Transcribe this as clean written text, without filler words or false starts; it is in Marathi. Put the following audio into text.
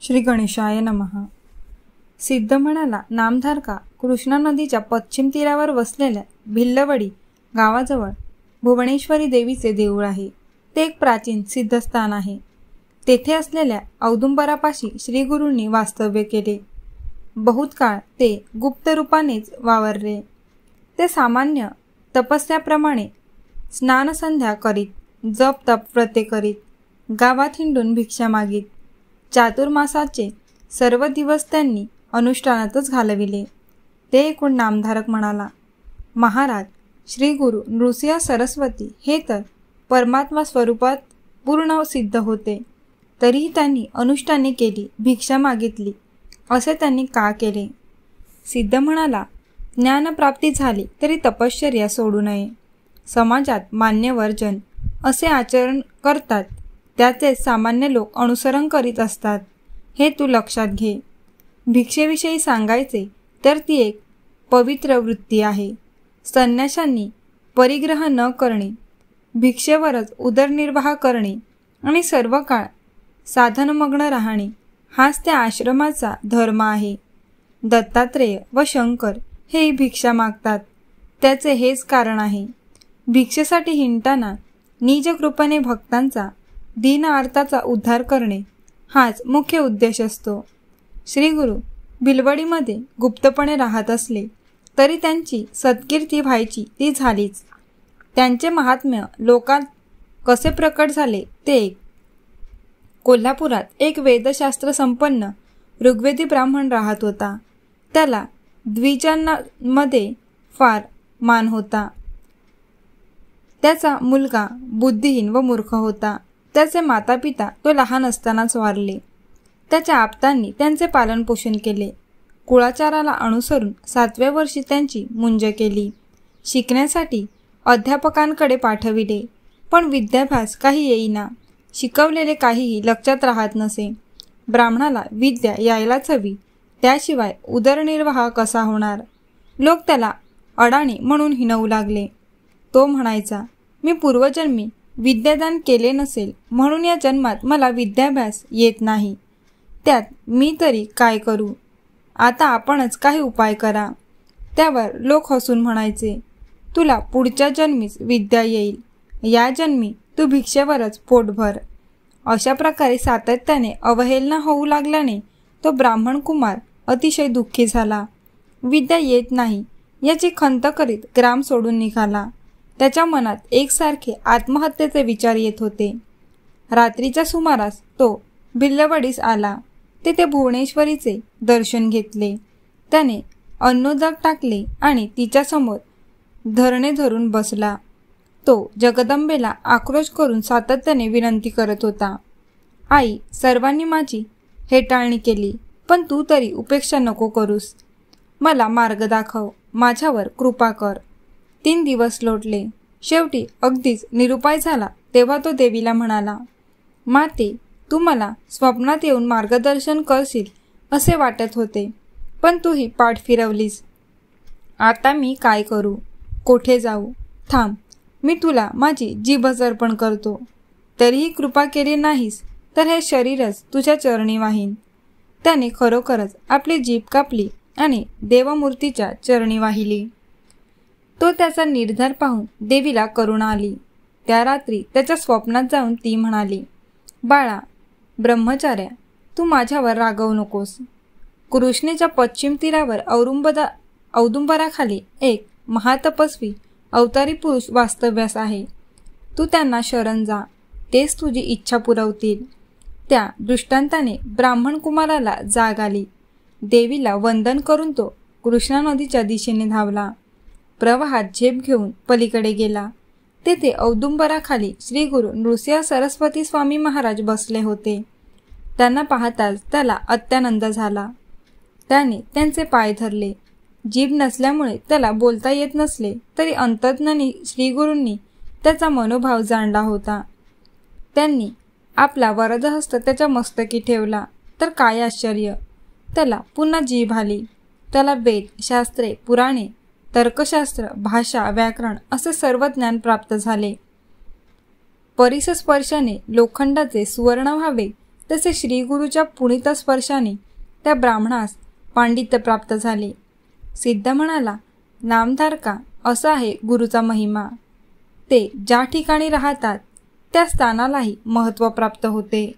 श्री गणेशाय नमः। सिद्ध म्हणाला, नामधारका कृष्णा नदीच्या पश्चिम तीरावर वसलेल्या भिल्लवडी गावाजवळ भुवनेश्वरी देवीचे देऊळ आहे। ते एक प्राचीन सिद्धस्थान आहे। तेथे असलेल्या औदुंबरापाशी श्री गुरूंनी वास्तव्य केले। बहुत काळ ते गुप्त रूपानेच वावरले। ते सामान्य तपस्याप्रमाणे स्नानसंध्या करीत, जप तप व्रते करीत, गावात हिंडून भिक्षा मागीत, चातुर्मासाचे सर्व दिवस त्यांनी अनुष्ठानातच घालविले। ते एकूण नामधारक म्हणाला, महाराज श्री गुरु नृसिंह सरस्वती हे तर परमात्मा स्वरूपात पूर्ण सिद्ध होते, तरीही त्यांनी अनुष्ठाने केली, भिक्षा मागितली, असे त्यांनी का केले? सिद्ध म्हणाला, ज्ञानप्राप्ती झाली तरी तपश्चर्या सोडू नये। समाजात मान्यवर जन असे आचरण करतात, त्याचे सामान्य लोक अनुसरण करीत असतात, हे तू लक्षात घे। भिक्षेविषयी सांगायचे तर ती एक पवित्र वृत्ती आहे। संन्याशांनी परिग्रह न करणे, भिक्षेवरच उदरनिर्वाह करणे आणि सर्व काळ साधनमग्न राहणे हाच त्या आश्रमाचा धर्म आहे। दत्तात्रेय व शंकर हेही भिक्षा मागतात, त्याचे हेच कारण आहे। भिक्षेसाठी हिंडताना निजकृपेने भक्तांचा दीन आर्ताचा उद्धार करणे हाच मुख्य उद्देश असतो। श्री गुरु भिलवडीमध्ये गुप्तपणे राहत असले तरी त्यांची सत्कीर्ती व्हायची ती झालीच। त्यांचे महात्म्य लोकात कसे प्रकट झाले ते एक। कोल्हापुरात एक वेदशास्त्र संपन्न ऋग्वेदी ब्राह्मण राहत होता। त्याला द्विजांमध्ये फार मान होता। त्याचा मुलगा बुद्धिहीन व मूर्ख होता। त्याचे मातापिता तो लहान असतानाच वारले। त्याच्या आप्तांनी त्यांचे पालनपोषण केले। कुळाचाराला अनुसरून 7व्या वर्षी त्यांची मुंज केली। शिकण्यासाठी अध्यापकांकडे पाठविले, पण विद्याभ्यास काही येईना। शिकवलेले काहीही लक्षात राहत नसे। ब्राह्मणाला विद्या यायलाच हवी, त्याशिवाय उदरनिर्वाह कसा होणार? लोक त्याला अडाणी म्हणून हिणवू लागले। तो म्हणायचा, मी पूर्वजन्मी विद्यादान केले नसेल म्हणून या जन्मात मला विद्याभ्यास येत नाही, त्यात मी तरी काय करू? आता आपणच काही उपाय करा। त्यावर लोक हसून म्हणायचे, तुला पुढच्या जन्मीच विद्या येईल, या जन्मी तू भिक्षेवरच पोट भर। अशा प्रकारे सातत्याने अवहेलना होऊ लागल्याने तो ब्राह्मण कुमार अतिशय दुःखी झाला। विद्या येत नाही याची खंत करीत ग्राम सोडून निघाला। त्याच्या मनात एकसारखे आत्महत्येचे विचार येत होते। रात्रीच्या सुमारास तो भिल्लवडीस आला। तेथे भुवनेश्वरीचे दर्शन घेतले। त्याने अन्नोदक टाकले आणि तिच्यासमोर धरणे धरून बसला। तो जगदंबेला आक्रोश करून सातत्याने विनंती करत होता, आई, सर्वांनी माझी हेटाळणी केली, पण तू तरी उपेक्षा नको करूस। मला मार्ग दाखव, माझ्यावर कृपा कर। 3 दिवस लोटले। शेवटी अगदीच निरुपाय झाला तेव्हा तो देवीला म्हणाला, माते, तू मला स्वप्नात येऊन मार्गदर्शन करशील असे वाटत होते, पण तूही पाठ फिरवलीस। आता मी काय करू? कोठे जाऊ? थांब, मी तुला माझी जीभच अर्पण करतो। तरीही कृपा केली नाहीस तर हे शरीरच तुझ्या चरणी वाहीन। त्याने खरोखरच आपली जीभ कापली आणि देवमूर्तीच्या चरणी वाहिली। तो त्याचा निर्धार पाहून देवीला करुणा आली। त्या रात्री त्याच्या स्वप्नात जाऊन ती म्हणाली, बाळा ब्रह्मचार्या, तू माझ्यावर रागवू नकोस। कृष्णेच्या पश्चिम तीरावर औदुंबराखाली एक महातपस्वी अवतारी पुरुष वास्तव्यास आहे। तू त्यांना शरण जा, तेच तुझी इच्छा पुरवतील। त्या दृष्टांताने ब्राह्मण कुमाराला जाग आली। देवीला वंदन करून तो कृष्णा नदीच्या दिशेने धावला। प्रवाहात झेप घेऊन पलीकडे गेला। तेथे औदुंबराखाली श्री गुरु नृसिंह सरस्वती स्वामी महाराज बसले होते। त्यांना पाहताच त्याला अत्यानंद झाला। त्याने त्यांचे पाय धरले। जीभ नसल्यामुळे त्याला बोलता येत नसले तरी अंतर्ज्ञानी श्री गुरूंनी त्याचा मनोभाव जाणला होता। त्यांनी आपला वरदहस्त त्याच्या मस्तकी ठेवला तर काय आश्चर्य, त्याला पुन्हा जीभ आली। त्याला वेद, शास्त्रे, पुराणे, तर्कशास्त्र, भाषा, व्याकरण असे सर्व ज्ञान प्राप्त झाले। परिसस्पर्शाने लोखंडाचे सुवर्ण व्हावे तसे श्रीगुरूच्या पुनीत स्पर्शाने त्या ब्राह्मणास पांडित्य प्राप्त झाले. सिद्ध म्हणाला, नामधारका असा आहे गुरुचा महिमा. ते ज्या ठिकाणी राहतात त्या स्थानालाही महत्त्व प्राप्त होते.